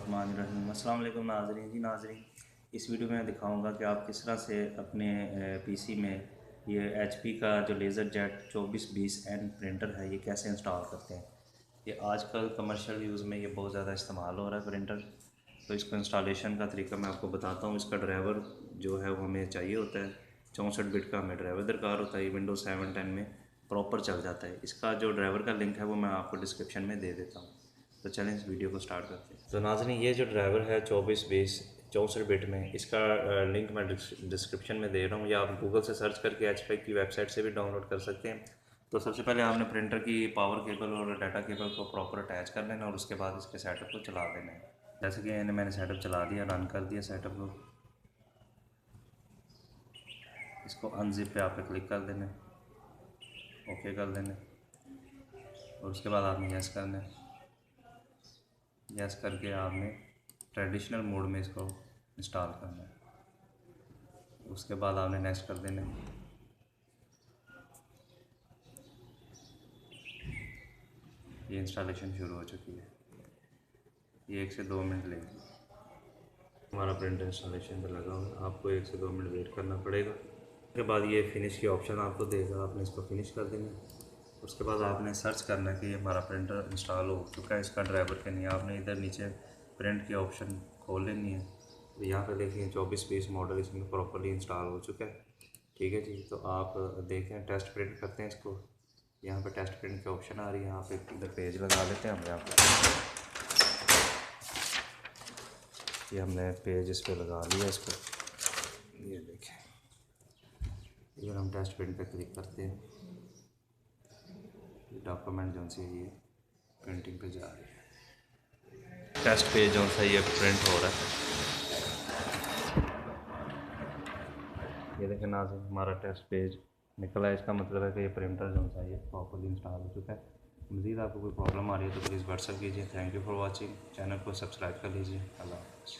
बिस्मिल्लाहिर्रहमानिर्रहीम। अस्सलाम वालेकुम नाज़रीन। जी नाज़रीन, इस वीडियो में मैं दिखाऊंगा कि आप किस तरह से अपने पीसी में ये एचपी का जो लेज़र जेट 2420N प्रिंटर है ये कैसे इंस्टॉल करते हैं। ये आजकल कमर्शियल यूज़ में ये बहुत ज़्यादा इस्तेमाल हो रहा है प्रिंटर। तो इसको इंस्टॉलेशन का तरीका मैं आपको बताता हूँ। इसका ड्राइवर जो है वो हमें चाहिए होता है, 64 बिट का हमें ड्राइवर दरकार होता है। ये विंडोज़ 7 10 में प्रॉपर चल जाता है। इसका जो ड्राइवर का लिंक है वो मैं आपको डिस्क्रिप्शन में दे देता हूँ। तो चलें इस वीडियो को स्टार्ट करते हैं। तो नाज़रीन, ये जो ड्राइवर है 2420 64 बिट में, इसका लिंक मैं डिस्क्रिप्शन में दे रहा हूँ, या आप गूगल से सर्च करके एचपी की वेबसाइट से भी डाउनलोड कर सकते हैं। तो सबसे पहले आपने प्रिंटर की पावर केबल और डाटा केबल को प्रॉपर अटैच कर लेना और उसके बाद इसके सेटअप को चला देना है। जैसे कि मैंने सेटअप चला दिया, रन कर दिया सेटअप को। इसको अनजिप पे आप क्लिक कर देना, ओके कर देना और उसके बाद आपने यस करना है। यस करके आपने ट्रेडिशनल मोड में इसको इंस्टॉल करना है। उसके बाद आपने नेक्स्ट कर देना है। ये इंस्टॉलेशन शुरू हो चुकी है। ये 1 से 2 मिनट लेगी। हमारा प्रिंटर इंस्टॉलेशन पर लगा हुआ है। आपको 1 से 2 मिनट वेट करना पड़ेगा। उसके बाद ये फिनिश की ऑप्शन आपको देगा, आपने इसको फिनिश कर देना है। उसके बाद आपने सर्च करना है कि हमारा प्रिंटर इंस्टॉल हो चुका है, इसका ड्राइवर के नहीं। आपने इधर नीचे प्रिंट की ऑप्शन खोल लेनी है। तो यहाँ पे देखिए 2420 मॉडल इसमें प्रॉपर्ली इंस्टॉल हो चुका है। ठीक है जी। तो आप देखें, टेस्ट प्रिंट करते हैं इसको। यहाँ पे टेस्ट प्रिंट की ऑप्शन आ रही है, यहाँ पे इधर पेज लगा लेते हैं हम। यहाँ पे ये हमने पेज इस पर लगा लिया इसको। ये देखें, इधर हम टेस्ट प्रिंट पे क्लिक करते हैं। डॉक्यूमेंट जो सी ये प्रिंटिंग पे जा रही है। टेस्ट पेज जो सा ये प्रिंट हो रहा है। ये देखें नाज़रीन, हमारा टेस्ट पेज निकला है। इसका मतलब है कि ये प्रिंटर जो सा ये प्रॉपर्ली इंस्टॉल हो चुका है। मज़ीद आपको कोई प्रॉब्लम आ रही है तो प्लीज़ व्हाट्सएप कीजिए। Thank you for watching. Channel को सब्सक्राइब कर लीजिए। अल्लाह हाफ़िज़।